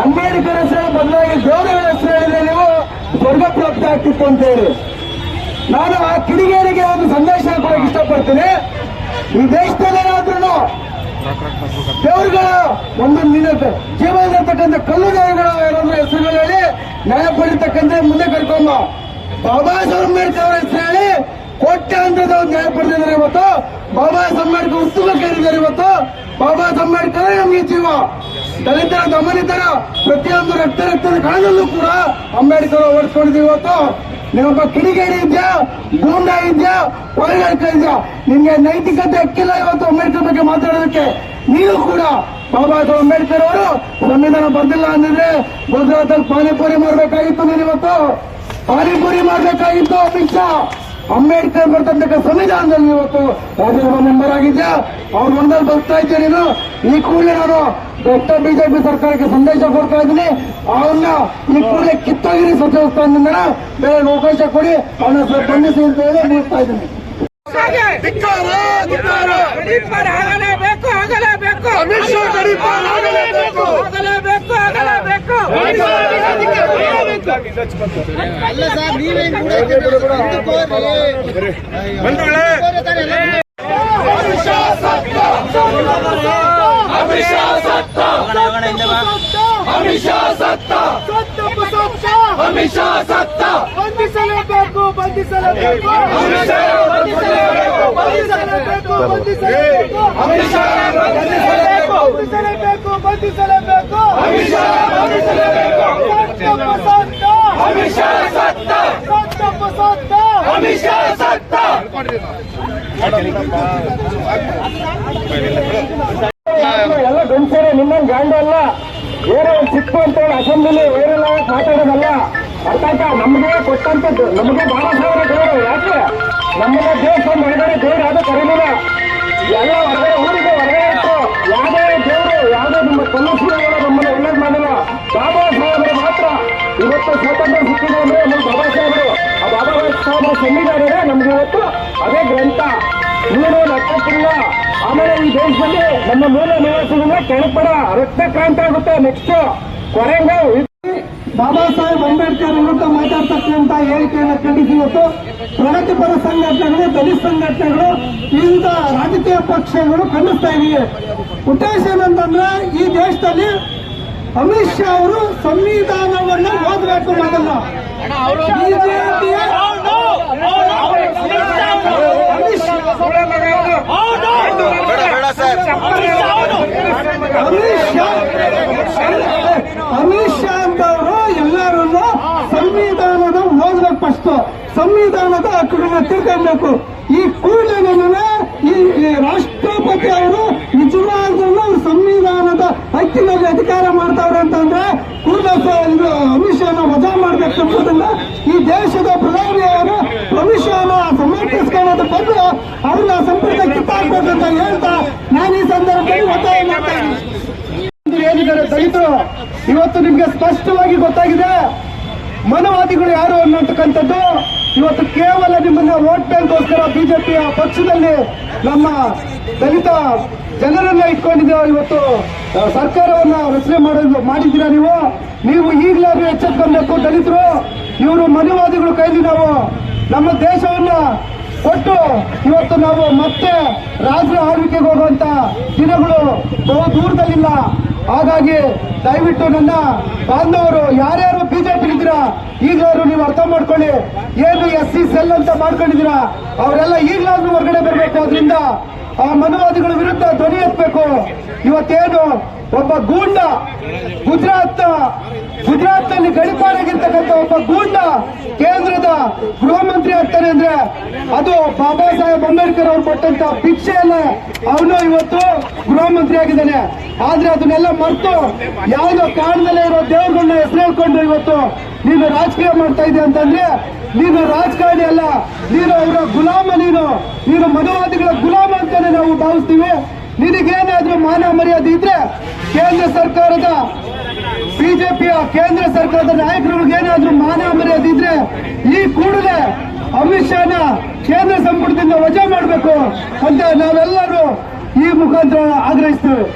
ಅಂಬೇಡ್ಕರ್ ಹೆಸರು ಬದಲಾಗಿ ದೇವರ ಹೆಸರು ಹೇಳಿದ್ರೆ ನೀವು ಸ್ವರ್ಗ ಪ್ರಾಪ್ತಿ ಆಗ್ತಿತ್ತು ಅಂತ ಹೇಳಿ ನಾನು ಆ ಕಿಡಿಗೇರಿಗೆ ಒಂದು ಸಂದೇಶ ಕೊಡಕ್ಕೆ ಇಷ್ಟಪಡ್ತೀನಿ. ಈ ದೇಶದಲ್ಲೇನಾದ್ರೂ ದೇವರುಗಳ ಒಂದು ಜೀವನದರ್ತಕ್ಕಂಥ ಕಲ್ಲು ದೇವರುಗಳ ಏನಾದ್ರೂ ಹೆಸರುಗಳು ಹೇಳಿ ನ್ಯಾಯ ಪಡಿತಕ್ಕಂಥ ಮುಂದೆ ಕರ್ಕೊಂಬ. ಬಾಬಾ ಸಾಹೇಬ್ ಅಂಬೇಡ್ಕರ್ ಅವರ ಹೆಸರು ಹೇಳಿ ಕೋಟ್ಯಾಂತರದ ನ್ಯಾಯ ಪಡೆದಿದ್ದಾರೆ ಇವತ್ತು. ಬಾಬಾ ಸಾಹೇಬ್ ಅಂಬೇಡ್ಕರ್ ಉತ್ಸವ ಕೇಳಿದ್ದಾರೆ ಇವತ್ತು. ಬಾಬಾ ಸಾಹೇಬ್ ಅಂಬೇಡ್ಕರ್ ನಮಗೆ ಜೀವ. ದಲಿತರ ದಮನಿತರ ಪ್ರತಿಯೊಂದು ರಕ್ತದ ಕಣದಲ್ಲೂ ಕೂಡ ಅಂಬೇಡ್ಕರ್ ಓಡಿಸ್ಕೊಂಡಿದ್ದೀವಿ. ಇವತ್ತು ನೀವೊಬ್ಬ ಕಿಡಿಗೇಡಿ ಇದೆಯಾ, ಗೂಂಡ ಇದೆಯಾ, ಕೊಲೆಗಾರಿಕ ಇದೆಯಾ, ನಿಮ್ಗೆ ನೈತಿಕತೆ ಹಕ್ಕಿಲ್ಲ ಇವತ್ತು ಅಂಬೇಡ್ಕರ್ ಬಗ್ಗೆ ಮಾತಾಡೋದಕ್ಕೆ. ನೀವು ಕೂಡ ಬಾಬಾ ಸಾಹೇಬ್ ಅಂಬೇಡ್ಕರ್ ಅವರು ಸಂವಿಧಾನ ಬರ್ದಿಲ್ಲ ಅಂದಿದ್ರೆ ಗುಜರಾತಲ್ಲಿ ಪಾನಿಪುರಿ ಮಾಡಬೇಕಾಗಿತ್ತು. ನೀನು ಇವತ್ತು ಪಾನಿಪುರಿ ಮಾಡಬೇಕಾಗಿತ್ತು. ಅಮಿತ್ ಶಾ ಅಂಬೇಡ್ಕರ್ ಬರ್ತಕ್ಕಂಥ ಸಂವಿಧಾನದಲ್ಲಿ ಇವತ್ತು ರಾಜ್ಯಸಭಾ ಮೆಂಬರ್ ಆಗಿದ್ಯಾ, ಅವ್ರ ಮನದಲ್ಲಿ ಬರ್ತಾ ಇದ್ದೆ ನೀನು. ಈ ಕೂಡಲೇ ನಾನು ಡಾಕ್ಟರ್ ಬಿಜೆಪಿ ಸರ್ಕಾರಕ್ಕೆ ಸಂದೇಶ ಕೊಡ್ತಾ ಇದ್ದೀನಿ. ಅವನ್ನ ಈ ಕೂಡಲೇ ಕಿತ್ತೋಗಿರಿ ಸಚಿವ ಸ್ಥಾನದಿಂದ ಬೇರೆ ಅವಕಾಶ ಕೊಡಿ, ಅವನ ಬಂಧಿಸಿ ಅಂತ ಹೇಳಿ ಮುಗಿಸ್ತಾ ಇದ್ದೀನಿ. ಅಲ್ಲ ಸರ್, ನೀವೇನು ಬಂಧಿಸಲೇಬೇಕು, ಬಂಧಿಸಲೇಬೇಕು, ಎಲ್ಲ ಗಂಡಸರೇ, ನಿಮ್ಮಂಗೆ ಗಂಡ ಅಲ್ಲ. ಬೇರೆ ಸಿಕ್ಕು ಅಂತೇಳಿ ಅಸೆಂಬ್ಲಿ ಬೇರೆಲ್ಲ ಮಾತಾಡೋದಲ್ಲ. ಅರ್ಥ ಆಯ್ತಾ? ನಮಗೆ ಕೊಟ್ಟಂತದ್ದು, ನಮಗೆ ಬಾಬಾ ಸಾಹೇಬರ ದೇವರು. ಯಾಕೆ ನಮ್ಮನ್ನ ದೇವಸ್ಥಾನ ಹೊರಗಡೆ ದೇವರು ಯಾವ್ದು ಕರೀಲಿಲ್ಲ. ಎಲ್ಲ ಹೊರಗಡೆ ಊರಿಗೆ ಹೊರಗಡೆ ಇತ್ತು. ಯಾವುದೇ ದೇವರು ಯಾವುದೇ ನಿಮ್ಮ ಕಲ್ಲುಶೀಲಗಳು ನಮ್ಮನ್ನ ಒಳ್ಳೇದು ಮಾಡಿಲ್ಲ. ಬಾಬಾ ಸಾಹೇಬರು ಮಾತ್ರ ಇವತ್ತು ಸ್ವಾತಂತ್ರ್ಯ ಸಿಕ್ಕಿದೆ ಅಂದ್ರೆ ನಮ್ಮ ಬಾಬಾ ಸಾಹೇಬರು. ಆ ಬಾಬಾ ಸಾಹೇಬರ ಸಂವಿಧಾನವೇ ನಮ್ಗೆ ಇವತ್ತು ಅದೇ ಗ್ರಂಥ. ಇನ್ನೂ ಲೆಕ್ಕಕ್ಕಿಲ್ಲ. ಆಮೇಲೆ ಈ ದೇಶದಲ್ಲಿ ನಮ್ಮ ಮೂಲ ನಿವಾಸಿಗಳ ಕೆಳಪಡ ರಕ್ತ ಕ್ರಾಂತಿ ಆಗುತ್ತೆ. ನೆಕ್ಸ್ಟ್ ಕೊರೆಂಗಾವ್ ಬಾಬಾ ಸಾಹೇಬ್ ಅಂಬೇಡ್ಕರ್ ವಿರುದ್ಧ ಮಾತಾಡ್ತಕ್ಕಂಥ ಹೇಳಿಕೆಯನ್ನು ಖಂಡಿಸಿ ಇವತ್ತು ಪ್ರಗತಿಪರ ಸಂಘಟನೆಗಳು, ದಲಿತ ಸಂಘಟನೆಗಳು, ವಿವಿಧ ರಾಜಕೀಯ ಪಕ್ಷಗಳು ಖಂಡಿಸ್ತಾ ಇವೆ. ಉದ್ದೇಶ ಏನಂತಂದ್ರೆ ಈ ದೇಶದಲ್ಲಿ ಅಮಿತ್ ಶಾ ಅವರು ಸಂವಿಧಾನವನ್ನು ಓದಬೇಕು ಮೊದಲ. ಬಿಜೆಪಿಯ ಅಮಿತ್ ಶಾ ಅಂತವರು ಎಲ್ಲರೂ ಸಂವಿಧಾನದ ಓದಬೇಕು. ಫಸ್ಟ್ ಸಂವಿಧಾನದ ಹಕ್ಕುಗಳನ್ನ ತಿಳ್ಕೊಬೇಕು. ಈ ಕೂಡಲೇ ಈ ರಾಷ್ಟ್ರಪತಿ ಅವರು ನಿಜವಾಗ್ಲೂ ಸಂವಿಧಾನದ ಹಕ್ಕಿನಲ್ಲಿ ಅಧಿಕಾರ ಮಾಡ್ತಾವ್ರೆ ಅಂತಂದ್ರೆ ಕೂಡಲೇ ಅಮಿತ್ ಶಾನ ವಜಾ ಮಾಡ್ಬೇಕು ಎಂಬುದನ್ನ ಈ ದೇಶದ ಪ್ರಧಾನಿಯವರು ಅಮಿತ್ ಶಾನ ಸಮರ್ಥಿಸ್ಕೊಳ್ಳೋದು ಬಂದು ಅವ್ರನ್ನ ಸಂಪರ್ಕ ಕಿತ್ತಾಕ್ಬೇಕಂತ ಹೇಳ್ತಾ ನಾನು ಈ ಸಂದರ್ಭದಲ್ಲಿ ಒತ್ತಾಯ ಮಾಡ್ತಾ ಇದ್ದೀನಿ. ಏನಿದ್ದಾರೆ ದಲಿತರು, ಇವತ್ತು ನಿಮ್ಗೆ ಸ್ಪಷ್ಟವಾಗಿ ಗೊತ್ತಾಗಿದೆ ಮನವಾದಿಗಳು ಯಾರು ಅನ್ನತಕ್ಕಂಥದ್ದು. ಇವತ್ತು ಕೇವಲ ನಿಮ್ಮನ್ನ ವೋಟ್ ಬ್ಯಾಂಕ್ಗೋಸ್ಕರ ಬಿಜೆಪಿಯ ಪಕ್ಷದಲ್ಲಿ ನಮ್ಮ ದಲಿತ ಜನರನ್ನ ಇಟ್ಕೊಂಡಿದ್ದೀರಾ. ಇವತ್ತು ಸರ್ಕಾರವನ್ನ ರಚನೆ ಮಾಡಿದ್ದೀರಾ ನೀವು ಈಗಲಾದ್ರೂ ಎಚ್ಚೆತ್ಕೊಬೇಕು ದಲಿತರು. ಇವರು ಮನುವಾದಿಗಳು ಕೈಲಿ ನಾವು ನಮ್ಮ ದೇಶವನ್ನ ಕೊಟ್ಟು ಇವತ್ತು ನಾವು ಮತ್ತೆ ರಾಜ್ಯ ಆಳ್ವಿಕೆಗೆ ಹೋಗುವಂತ ದಿನಗಳು ಬಹು ದೂರದಲ್ಲಿಲ್ಲ. ಹಾಗಾಗಿ ದಯವಿಟ್ಟು ನನ್ನ ಬಾಂಧವರು ಯಾರ್ಯಾರು ಬಿಜೆಪಿ ಇದ್ದೀರಾ ಈಗಲಾದ್ರೂ ನೀವು ಅರ್ಥ ಮಾಡ್ಕೊಳ್ಳಿ. ಏನು SC ಸೆಲ್ ಅಂತ ಮಾಡ್ಕೊಂಡಿದ್ದೀರಾ ಅವರೆಲ್ಲ ಈಗಲಾದ್ರೂ ಹೊರಗಡೆ ಬರಬೇಕು. ಅದರಿಂದ ಆ ಮನುವಾದಿಗಳ ವಿರುದ್ಧ ಧ್ವನಿ ಎತ್ತಬೇಕು. ಇವತ್ತೇನು ಒಬ್ಬ ಗೂಂಡ ಗುಜರಾತ್ನಲ್ಲಿ ಗಡಿಪಾರಾಗಿರ್ತಕ್ಕಂಥ ಒಬ್ಬ ಗೂಂಡ ಕೇಂದ್ರದ ಗೃಹ ಮಂತ್ರಿ ಆಗ್ತಾನೆ ಅಂದ್ರೆ ಅದು ಬಾಬಾ ಸಾಹೇಬ್ ಅಂಬೇಡ್ಕರ್ ಅವ್ರು ಕೊಟ್ಟಂತ ಭಿಕ್ಷೆಯಲ್ಲೇ ಅವನು ಇವತ್ತು ಗೃಹ ಮಂತ್ರಿ ಆಗಿದ್ದಾನೆ. ಆದ್ರೆ ಅದನ್ನೆಲ್ಲ ಮರೆತು ಯಾವುದೋ ಕಾರಣದಲ್ಲೇ ಇರೋ ದೇವರುಗಳನ್ನ ಹೆಸರು ಹೇಳ್ಕೊಂಡು ಇವತ್ತು ನೀನು ರಾಜಕೀಯ ಮಾಡ್ತಾ ಇದ್ದೆ ಅಂತಂದ್ರೆ ನೀನು ರಾಜಕಾರಣಿ ಅಲ್ಲ, ನೀನು ಅವರ ಗುಲಾಮ, ನೀನು ಮನುವಾದಿಗಳ ಗುಲಾಮ ಅಂತಾನೆ ನಾವು ಭಾವಿಸ್ತೀವಿ. ನಿನಗೇನಾದ್ರೂ ಮಾನ ಮರ್ಯಾದೆ ಇದ್ರೆ ಕೇಂದ್ರ ಸರ್ಕಾರದ ಬಿಜೆಪಿಯ ಕೇಂದ್ರ ಸರ್ಕಾರದ ನಾಯಕರಿಗೇನಾದ್ರೂ ಮಾನ ಮರ್ಯಾದೆ ಇದ್ರೆ ಈ ಕೂಡಲೇ ಅಮಿತ್ ಶಾನ ಕೇಂದ್ರ ಸಂಪುಟದಿಂದ ವಜಾ ಮಾಡಬೇಕು ಅಂತ ನಾವೆಲ್ಲರೂ ಈ ಮುಖಾಂತರ ಆಗ್ರಹಿಸ್ತೇವೆ.